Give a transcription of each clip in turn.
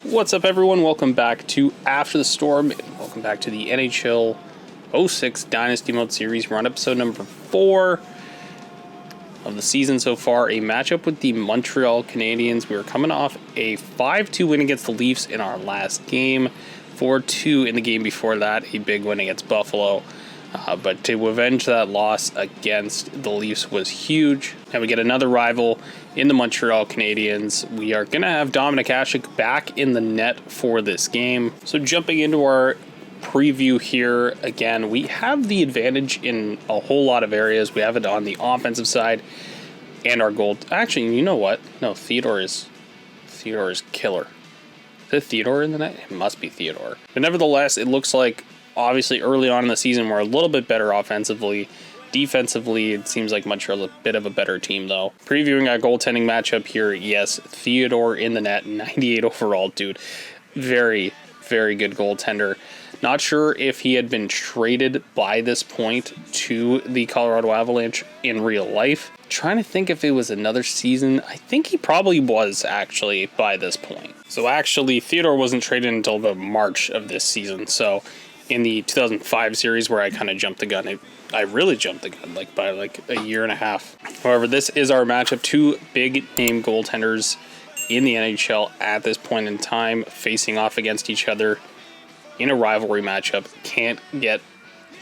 What's up, everyone? Welcome back to After the Storm. Welcome back to the NHL 06 Dynasty Mode series. We're on episode number 4 of the season so far. A matchup with the Montreal Canadiens. We are coming off a 5-2 win against the Leafs in our last game. 4-2 in the game before that. A big win against Buffalo. But to avenge that loss against the Leafs was huge. And we get another rival in the Montreal Canadiens. We are going to have Dominik Hasek back in the net for this game. So jumping into our preview here, again, we have the advantage in a whole lot of areas. We have it on the offensive side and our goal. Actually, you know what? No, Theodore is killer. Is it Theodore in the net? It must be Theodore. But nevertheless, it looks like obviously early on in the season we're a little bit better offensively. Defensively, it seems like Montreal's a bit of a better team, though. Previewing our goaltending matchup here, yes, Theodore in the net, 98 overall, dude. Very, very good goaltender. Not sure if he had been traded by this point to the Colorado Avalanche in real life. Trying to think if it was another season. I think he probably was, actually, by this point. So actually, Theodore wasn't traded until the March of this season, so in the 2005 series where I kind of jumped the gun, I really jumped the gun by a year and a half. However, this is our matchup. Two big name goaltenders in the NHL at this point in time facing off against each other in a rivalry matchup. Can't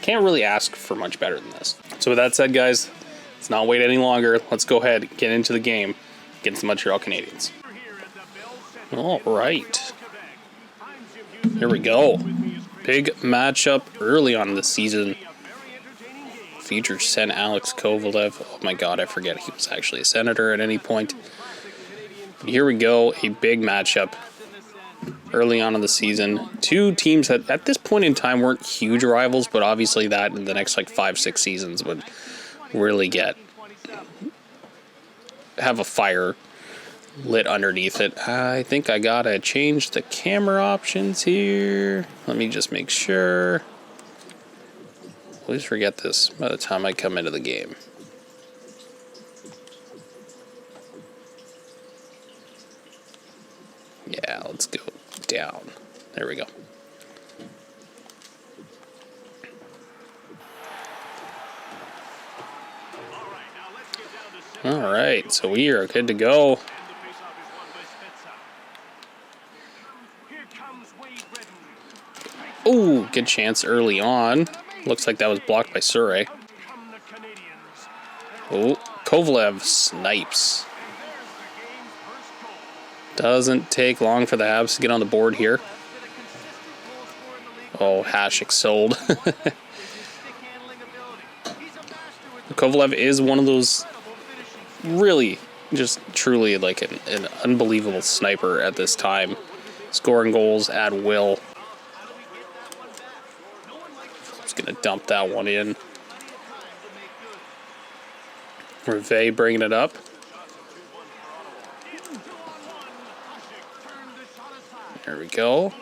really ask for much better than this. So with that said, guys, let's not wait any longer. Let's go ahead and get into the game against the Montreal Canadiens. All right. Here we go. Big matchup early on in the season. Featured Sen Alex Kovalev. Oh my god, I forget he was actually a Senator at any point. But here we go, a big matchup early on in the season. Two teams that at this point in time weren't huge rivals, but obviously that in the next 5-6 seasons would really have a fire lit underneath it. I think I gotta change the camera options here. Let me just make sure. Always forget this by the time I come into the game. Yeah, let's go down. There we go. All right, so we are good to go. Oh, good chance early on. Looks like that was blocked by Surrey. Oh, Kovalev snipes. Doesn't take long for the Habs to get on the board here. Oh, Hasek sold. Kovalev is one of those really, just truly an unbelievable sniper at this time. Scoring goals at will. Gonna dump that one in. Reve bringing it up. There we go.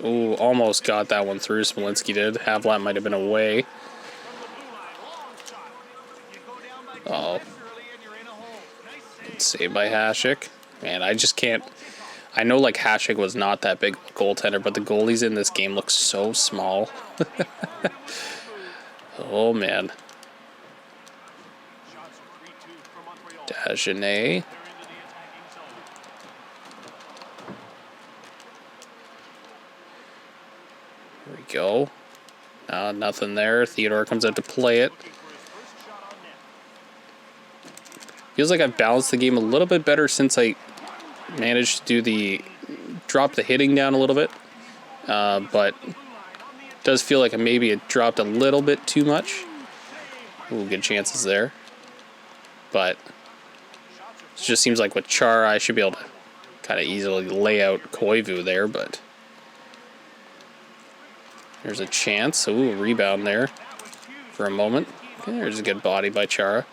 Ooh, almost got that one through. Smolinski did. Havlat might have been away. Uh-oh. Good save by Hasek. Man, I just can't. I know Hasek was not that big of a goaltender, but the goalies in this game look so small. Oh, man. Dagenet. There we go. Nothing there. Theodore comes out to play it. Feels like I've balanced the game a little bit better since I managed to drop the hitting down a little bit. But does feel like maybe it dropped a little bit too much. Ooh, good chances there. But it just seems like with Chara, I should be able to kind of easily lay out Koivu there, but there's a chance. Ooh, rebound there for a moment. Okay, there's a good body by Chara.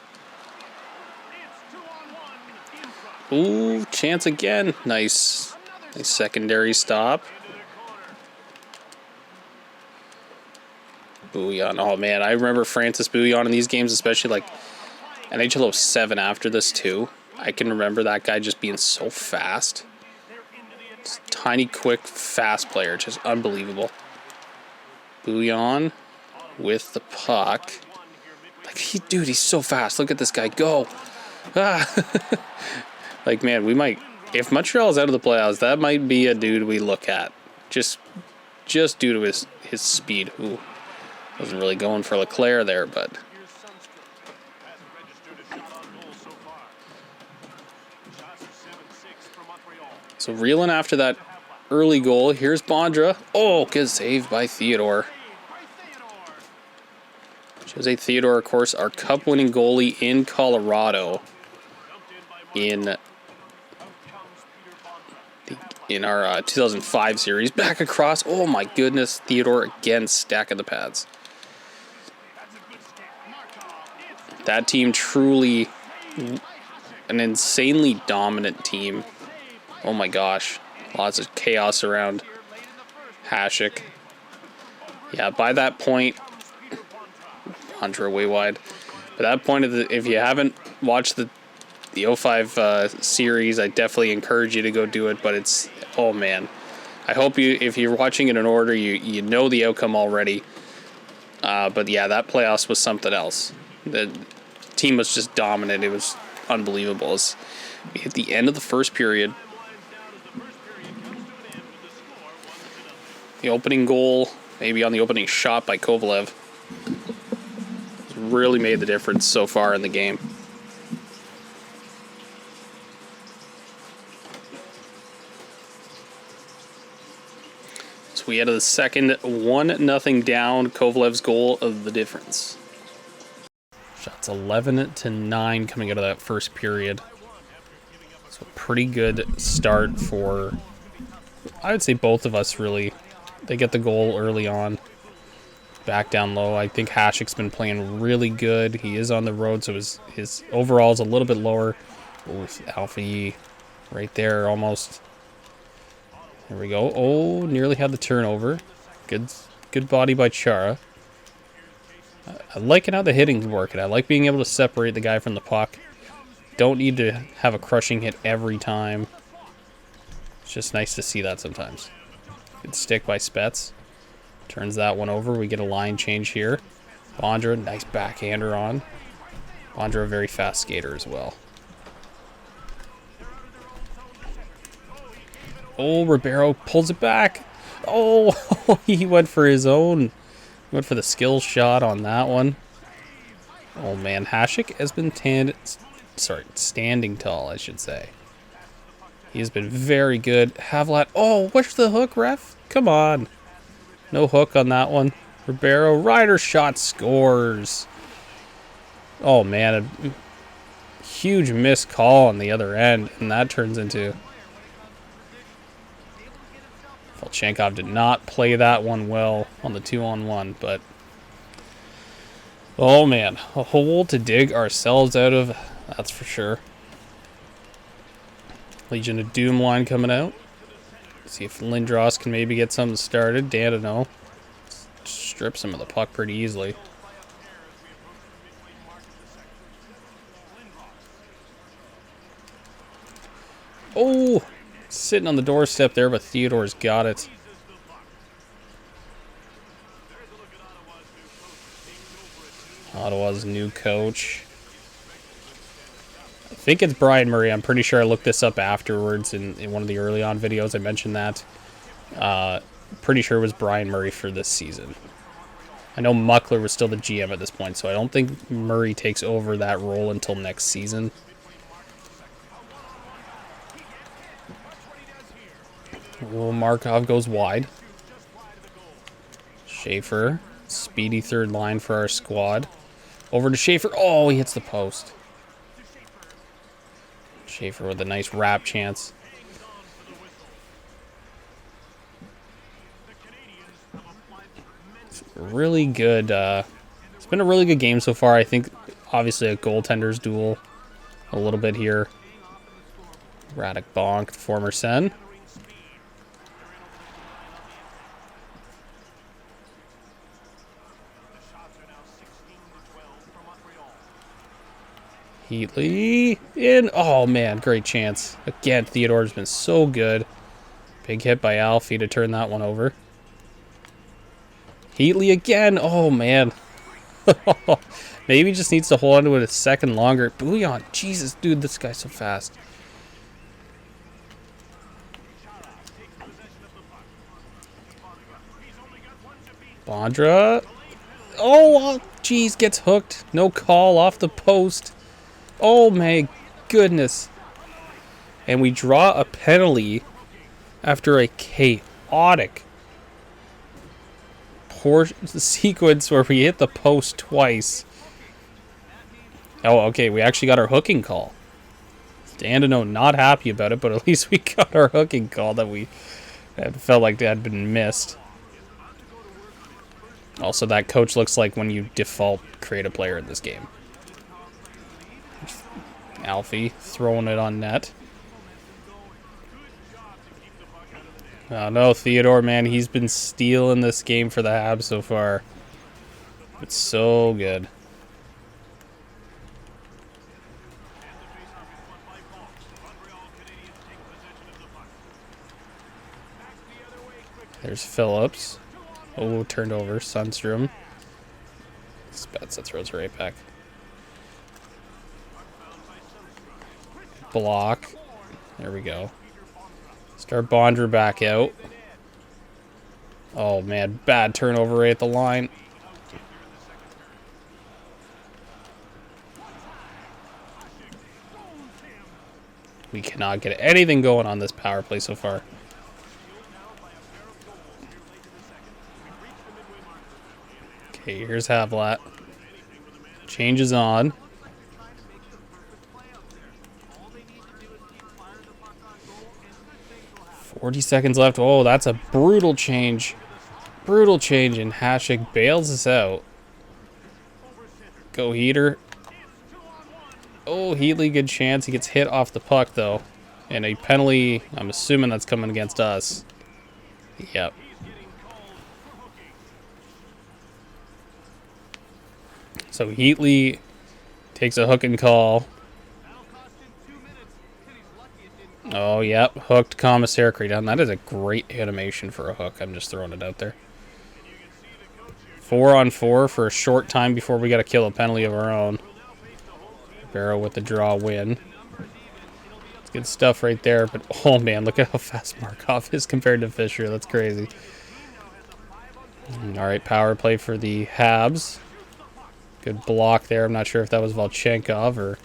Ooh, chance again. Nice secondary stop. Bouillon. Oh, man, I remember Francis Bouillon in these games, especially NHL 07 after this, too. I can remember that guy just being so fast. Just tiny, quick, fast player. Just unbelievable. Bouillon with the puck. Like, dude, he's so fast. Look at this guy go. Ah. Like, man, we might... If Montreal is out of the playoffs, that might be a dude we look at. Just due to his speed. Ooh. Wasn't really going for Leclerc there, but... So reeling after that early goal. Here's Bondra. Oh, good save by Theodore. Jose Theodore, of course, our cup-winning goalie in Colorado in our 2005 series. Back across. Oh, my goodness. Theodore again stacking the pads. That team truly an insanely dominant team. Oh, my gosh. Lots of chaos around Hasek. Yeah, by that point... Andre way wide. By that point, if you haven't watched the 05 series, I definitely encourage you to go do it. But it's, oh man, I hope if you're watching it in order, you know the outcome already. But yeah, that playoffs was something else. The team was just dominant. It was unbelievable. As we hit the end of the first period. The opening goal, maybe on the opening shot by Kovalev, really made the difference so far in the game. So we had the second 1-0 down. Kovalev's goal of the difference. Shots 11-9 coming out of that first period. So pretty good start for, I would say, both of us really. They get the goal early on. Back down low. I think Hasek's been playing really good. He is on the road, so his overall is a little bit lower. With Alfie right there almost. There we go. Oh, nearly had the turnover. Good body by Chara. I like how the hitting's working. I like being able to separate the guy from the puck. Don't need to have a crushing hit every time. It's just nice to see that sometimes. Good stick by Spets. Turns that one over. We get a line change here. Bondra, nice backhander on. Bondra, a very fast skater as well. Oh, Ribeiro pulls it back. Oh, he went for his own. Went for the skill shot on that one. Oh, man. Hasek has been standing tall, I should say. He's been very good. Havlat. Oh, what's the hook, ref? Come on. No hook on that one. Ribeiro, rider shot, scores. Oh, man. A huge missed call on the other end, and that turns into... Volchenkov did not play that one well on the 2-on-1, but... Oh, man. A hole to dig ourselves out of, that's for sure. Legion of Doom line coming out. See if Lindros can maybe get something started. Dandino strips him of the puck pretty easily. Oh! Sitting on the doorstep there, but Theodore's got it. Ottawa's new coach. I think it's Brian Murray. I'm pretty sure I looked this up afterwards in one of the early on videos. I mentioned that. Pretty sure it was Brian Murray for this season. I know Muckler was still the GM at this point, so I don't think Murray takes over that role until next season. Well, Markov goes wide. Schaefer, speedy third line for our squad. Over to Schaefer. Oh, he hits the post. Schaefer with a nice wrap chance. It's really good. It's been a really good game so far. I think, obviously, a goaltender's duel a little bit here. Radek Bonk, former Sen. Heatley in. Oh, man, great chance. Again, Theodore's been so good. Big hit by Alfie to turn that one over. Heatley again. Oh, man. Maybe just needs to hold on to it a second longer. Bouillon. Jesus, dude, this guy's so fast. Bondra. Oh, geez, gets hooked. No call off the post. Oh, my goodness. And we draw a penalty after a chaotic sequence where we hit the post twice. Oh, okay, we actually got our hooking call. Dandino not happy about it, but at least we got our hooking call that we felt like had been missed. Also, that coach looks like when you default create a player in this game. Alfie throwing it on net. Oh, no, Theodore, man, he's been stealing this game for the Habs so far. It's so good. There's Phillips. Oh, turned over. Sundstrom. Spezza throws right back. Block. There we go. Start Bondra back out. Oh, man. Bad turnover right at the line. We cannot get anything going on this power play so far. Okay, here's Havlat. Changes on. 40 seconds left. Oh, that's a brutal change. Brutal change, and Hasek bails us out. Go Heater. Oh, Heatley, good chance. He gets hit off the puck, though. And a penalty, I'm assuming that's coming against us. Yep. So Heatley takes a hook and call. Oh, yep. Hooked commissary down. That is a great animation for a hook. I'm just throwing it out there. 4-on-4 for a short time before we got to kill a penalty of our own. Barrow with the draw win. It's good stuff right there. But, oh, man, look at how fast Markov is compared to Fisher. That's crazy. All right, power play for the Habs. Good block there. I'm not sure if that was Volchenkov or...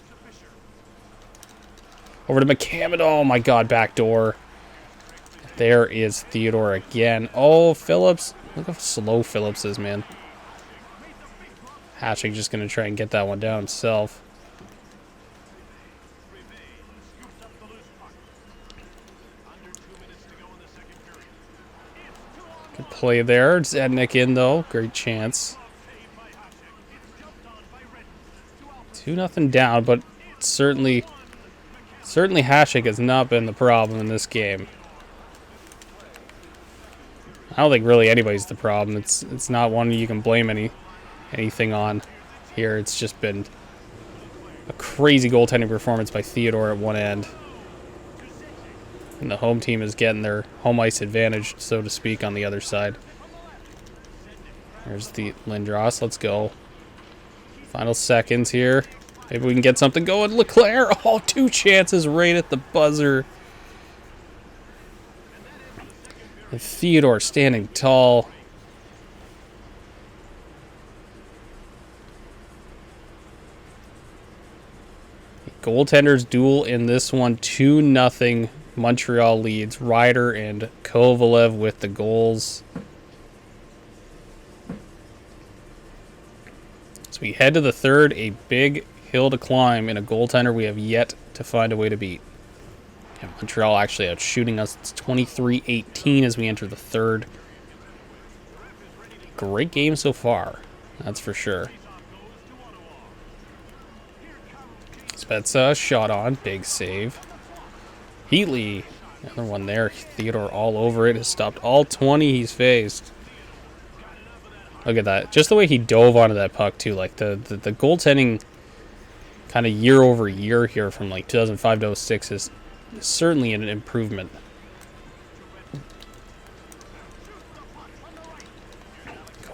Over to McCammon. Oh, my God. Backdoor. There is Theodore again. Oh, Phillips. Look how slow Phillips is, man. Hasek just going to try and get that one down himself. Good play there. Zednik in, though. Great chance. 2-0 down, but certainly Hasek has not been the problem in this game. I don't think really anybody's the problem. It's not one you can blame anything on here. It's just been a crazy goaltending performance by Theodore at one end. And the home team is getting their home ice advantage, so to speak, on the other side. There's the Lindros. Let's go. Final seconds here. Maybe we can get something going. Leclerc. Oh, 2 chances right at the buzzer. And Theodore standing tall. Goaltenders duel in this one. 2-0 Montreal leads. Ryder and Kovalev with the goals. So we head to the third. A big hill to climb in a goaltender we have yet to find a way to beat. And Montreal actually out shooting us. It's 23-18 as we enter the third. Great game so far, that's for sure. Spezza, shot on, big save. Heatley, another one there. Theodore all over it, has stopped all 20 he's faced. Look at that. Just the way he dove onto that puck, too. Like, the goaltending kind of year over year here from, like, 2005 to 06 is certainly an improvement.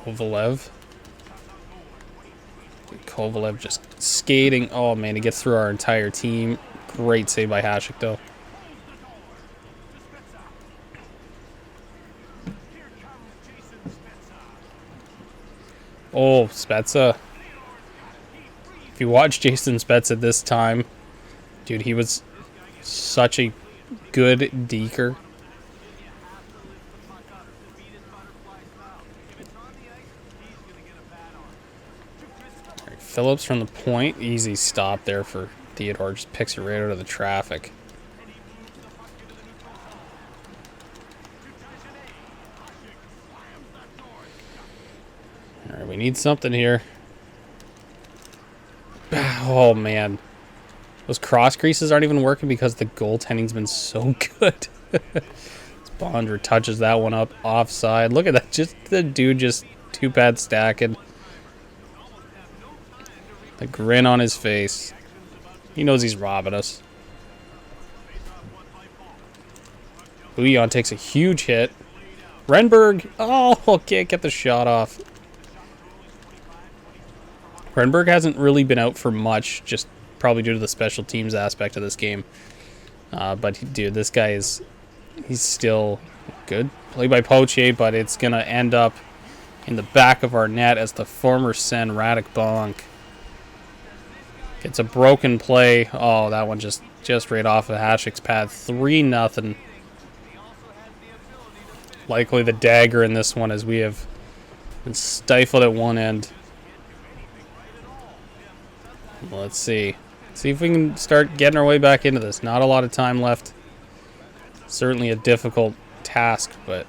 Kovalev. Kovalev just skating. Oh, man, he gets through our entire team. Great save by Hasek, though. Oh, Spezza. If you watch Jason Spezza this time, dude, he was such a good deker. Right, Phillips from the point. Easy stop there for Theodore. Just picks it right out of the traffic. All right, we need something here. Oh, man. Those cross creases aren't even working because the goaltending's been so good. Bonder touches that one up offside. Look at that. Just the dude just two-pad stacking. The grin on his face. He knows he's robbing us. Bouillon takes a huge hit. Renberg. Oh, can't get the shot off. Renberg hasn't really been out for much, just probably due to the special teams aspect of this game. But, dude, this guy is... He's still good. Play by Poche, but it's going to end up in the back of our net as the former Sen, Radek Bonk. Gets a broken play. Oh, that one just right off of Hasek's pad. 3-0. Likely the dagger in this one as we have been stifled at one end. Let's see. See if we can start getting our way back into this. Not a lot of time left. Certainly a difficult task, but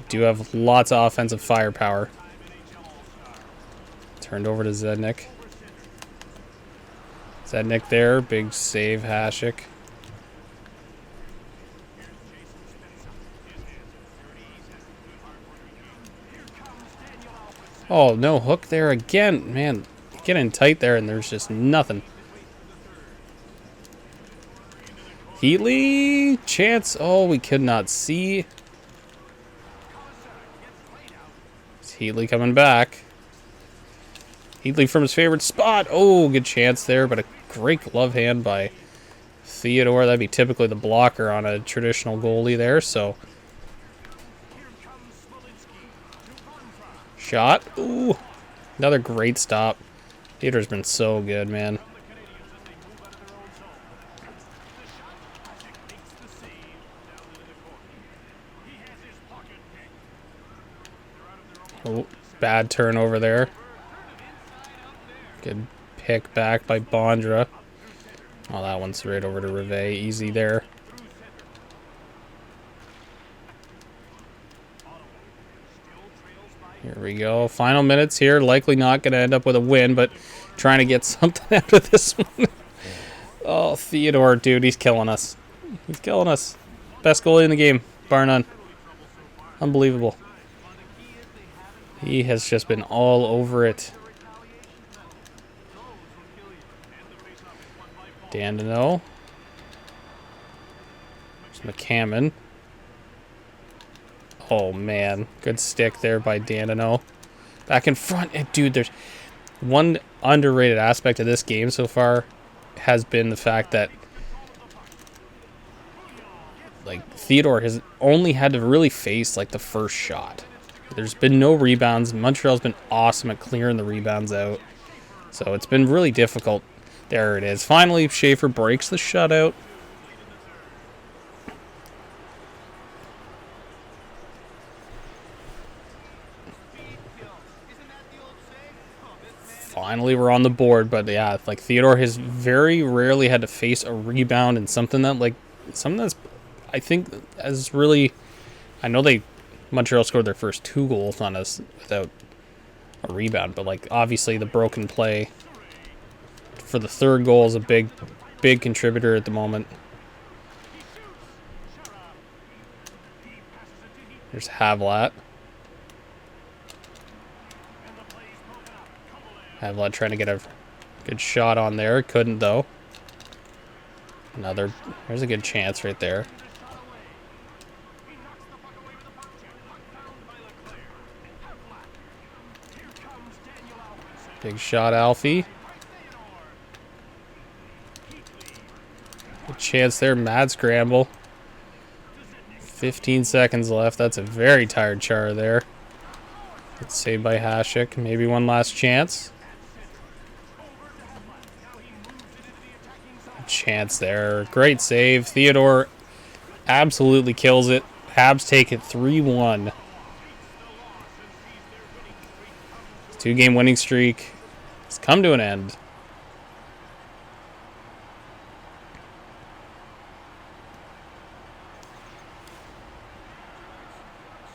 do have lots of offensive firepower. Turned over to Zednik. Zednik there. Big save, Hasek. Oh, no hook there again. Man, getting tight there, and there's just nothing. Heatley, chance. Oh, we could not see. It's Heatley coming back. Heatley from his favorite spot. Oh, good chance there, but a great glove hand by Theodore. That'd be typically the blocker on a traditional goalie there, so. Shot. Ooh, another great stop. Theodore's been so good, man. Oh, bad turnover there. Good pick back by Bondra. Oh, that one's right over to Rivet. Easy there. Here we go. Final minutes here. Likely not going to end up with a win, but trying to get something out of this one. Oh, Theodore, dude, he's killing us. He's killing us. Best goalie in the game, bar none. Unbelievable. He has just been all over it. Dandino. There's McCammon. Oh, man. Good stick there by Dandino. Back in front. And, dude, there's one underrated aspect of this game so far has been the fact that like Theodore has only had to really face like the first shot. There's been no rebounds. Montreal's been awesome at clearing the rebounds out. So it's been really difficult. There it is. Finally, Schaefer breaks the shutout. Finally, we're on the board. But yeah, like Theodore has very rarely had to face a rebound and something that's, I think, has really, I know Montreal scored their first 2 goals on us without a rebound, but like obviously the broken play for the 3rd goal is a big contributor at the moment. There's Havlat. Havlat trying to get a good shot on there. Couldn't, though. There's a good chance right there. Big shot, Alfie. Good chance there, mad scramble. 15 seconds left. That's a very tired Chara there. It's saved by Hasek. Maybe one last chance. Good chance there. Great save. Theodore absolutely kills it. Habs take it 3-1. Two-game winning streak has come to an end.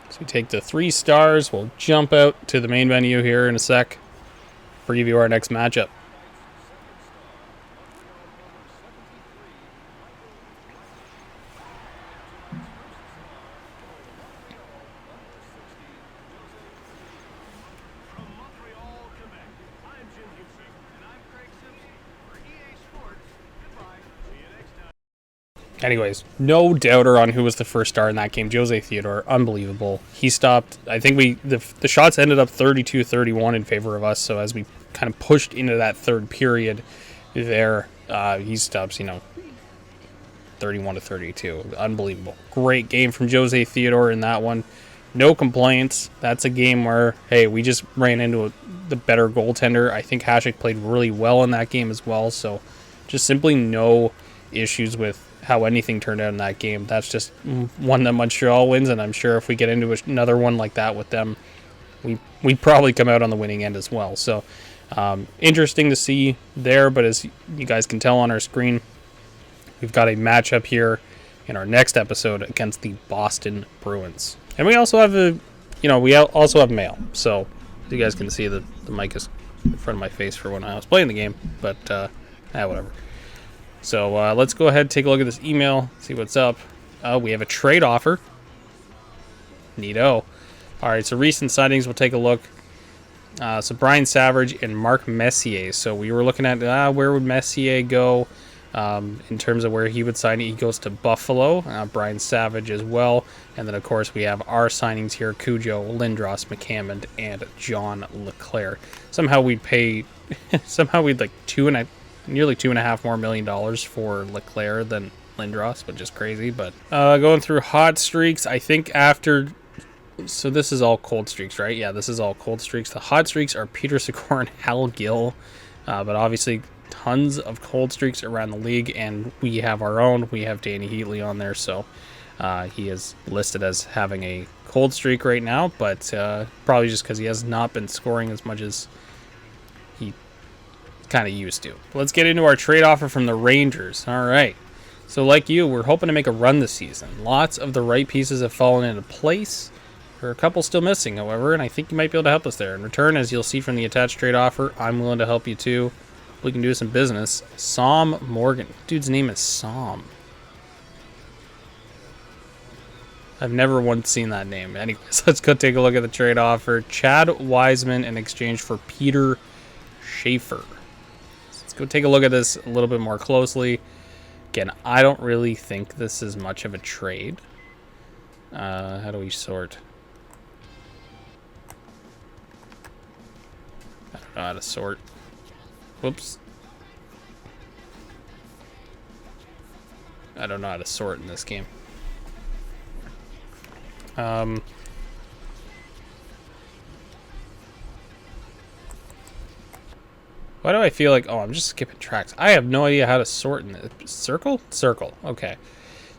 So we take the 3 stars. We'll jump out to the main menu here in a sec. Preview our next matchup. Anyways, no doubter on who was the first star in that game. Jose Theodore, unbelievable. He stopped. I think the shots ended up 32-31 in favor of us. So as we kind of pushed into that third period there, he stops, 31-32. Unbelievable. Great game from Jose Theodore in that one. No complaints. That's a game where, hey, we just ran into the better goaltender. I think Hasek played really well in that game as well. So just simply no issues with how anything turned out in that game. That's just one that Montreal wins, and I'm sure if we get into another one like that with them, we'd probably come out on the winning end as well. So interesting to see there, but as you guys can tell on our screen, we've got a matchup here in our next episode against the Boston Bruins. And we also have also have mail. So you guys can see the mic is in front of my face for when I was playing the game, but whatever. So let's go ahead and take a look at this email, see what's up. We have a trade offer. Neato. All right, so recent signings, we'll take a look. So Brian Savage and Mark Messier. So we were looking at where would Messier go in terms of where he would sign. He goes to Buffalo. Brian Savage as well. And then, of course, we have our signings here. Cujo, Lindros, McCammond, and John LeClaire. Somehow we'd pay... like nearly $2.5 million more for LeClaire than Lindros, which is crazy. But going through hot streaks, I think after... So this is all cold streaks, right? Yeah, this is all cold streaks. The hot streaks are Peter Secor and Hal Gill. But obviously tons of cold streaks around the league, and we have our own. We have Danny Heatley on there, so he is listed as having a cold streak right now, but probably just because he has not been scoring as much as he kind of used to. Let's get into our trade offer from the Rangers. All right. So like you, we're hoping to make a run this season. Lots of the right pieces have fallen into place. There are a couple still missing, however, and I think you might be able to help us there. In return, as you'll see from the attached trade offer, I'm willing to help you too. We can do some business. Sam Morgan. Dude's name is Sam. I've never once seen that name. Anyways, let's go take a look at the trade offer. Chad Wiseman in exchange for Peter Schaefer. Let's go take a look at this a little bit more closely. Again, I don't really think this is much of a trade. How do we sort? I don't know how to sort. Whoops. I don't know how to sort in this game. Why do I feel like... Oh, I'm just skipping tracks. I have no idea how to sort in this. Circle? Circle. Okay.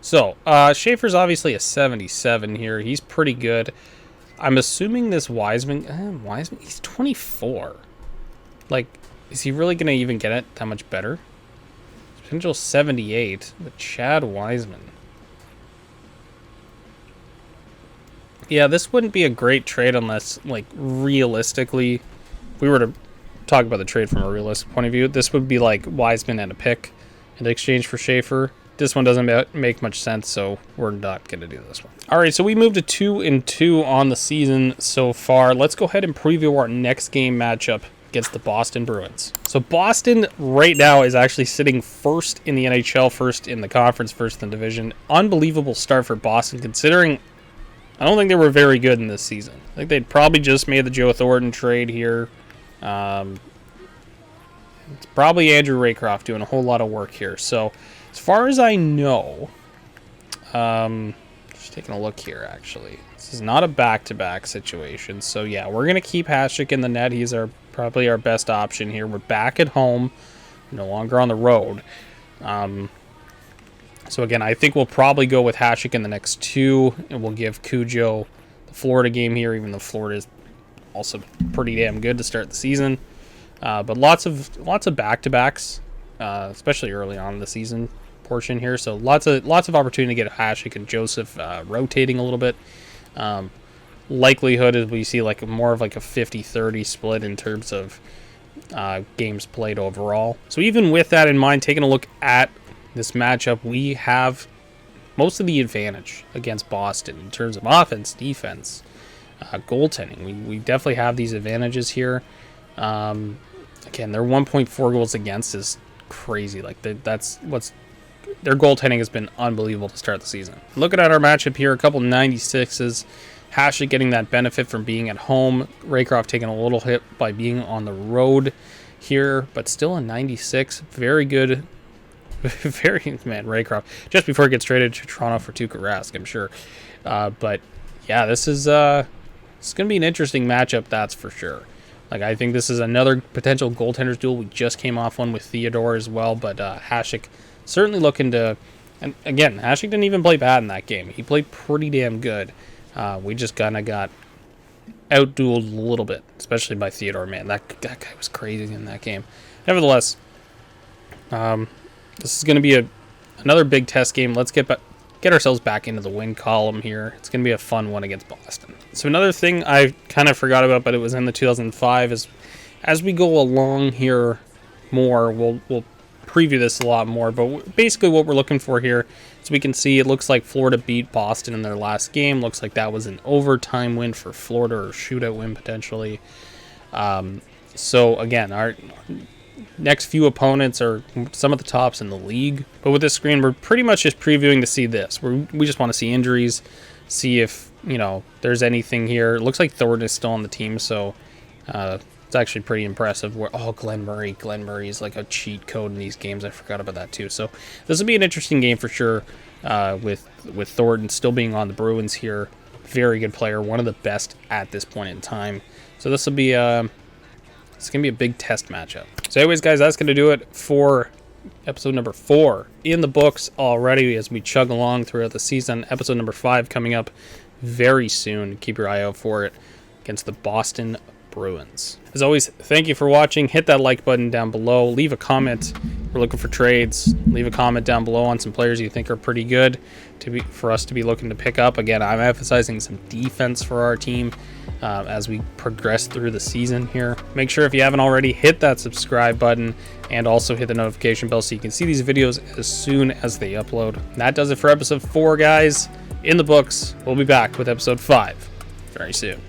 So, Schaefer's obviously a 77 here. He's pretty good. I'm assuming this Wiseman... Wiseman? He's 24. Like, is he really going to even get it that much better? Potential 78. But Chad Wiseman. Yeah, this wouldn't be a great trade unless, like, realistically, if we were to talk about the trade from a realistic point of view, this would be like Wiseman and a pick in exchange for Schaefer. This one doesn't make much sense, so we're not going to do this one. All right, so we moved to 2-2 on the season so far. Let's go ahead and preview our next game matchup against the Boston Bruins. So Boston right now is actually sitting first in the NHL, first in the conference, first in the division. Unbelievable start for Boston, considering I don't think they were very good in this season. I think they'd probably just made the Joe Thornton trade here. It's probably Andrew Raycroft doing a whole lot of work here. So, as far as I know, just taking a look here, actually. This is not a back-to-back situation. So, yeah, we're going to keep Hasek in the net. He's probably our best option here. We're back at home, no longer on the road. So, again, I think we'll probably go with Hasek in the next 2, and we'll give Cujo the Florida game here, even though Florida is also pretty damn good to start the season. But lots of back-to-backs, especially early on in the season portion here. So lots of opportunity to get Hasek and Joseph rotating a little bit. Likelihood is we see like more of like a 50-30 split in terms of games played overall. So even with that in mind, taking a look at this matchup, we have most of the advantage against Boston in terms of offense, defense, goaltending. We definitely have these advantages here. Again, their 1.4 goals against is crazy. Like that's what's their goaltending has been unbelievable to start the season. Looking at our matchup here, a couple 96s. Hasek getting that benefit from being at home. Raycroft taking a little hit by being on the road here, but still a 96. Very good. Raycroft. Just before he gets traded to Toronto for Tuukka Rask, I'm sure. But yeah, this is it's going to be an interesting matchup, that's for sure. Like, I think this is another potential goaltenders duel. We just came off one with Theodore as well, but Hasek certainly looking to... And again, Hasek didn't even play bad in that game. He played pretty damn good. We just kind of got out-dueled a little bit, especially by Theodore. Man, that guy was crazy in that game. Nevertheless, this is going to be another big test game. Let's get ourselves back into the win column here. It's going to be a fun one against Boston. So another thing I kind of forgot about, but it was in the 2005, is as we go along here more, we'll preview this a lot more, but basically what we're looking for here is we can see it looks like Florida beat Boston in their last game. Looks like that was an overtime win for Florida, or shootout win potentially. So again, our next few opponents are some of the tops in the league. But with this screen, we're pretty much just previewing to see this. We just want to see injuries, see if, there's anything here. It looks like Thornton is still on the team, so it's actually pretty impressive. Glenn Murray. Glenn Murray is like a cheat code in these games. I forgot about that too. So this will be an interesting game for sure, with Thornton still being on the Bruins here. Very good player, one of the best at this point in time. So this will be it's going to be a big test matchup. So anyways, guys, that's going to do it for episode number 4 in the books already as we chug along throughout the season. Episode number 5 coming up very soon. Keep your eye out for it against the Boston Bruins. As always, thank you for watching. Hit that like button down below. Leave a comment. We're looking for trades. Leave a comment down below on some players you think are pretty good for us to be looking to pick up. Again, I'm emphasizing some defense for our team as we progress through the season here. Make sure if you haven't already, hit that subscribe button and also hit the notification bell so you can see these videos as soon as they upload. And that does it for episode 4, guys. In the books. We'll be back with episode 5 very soon.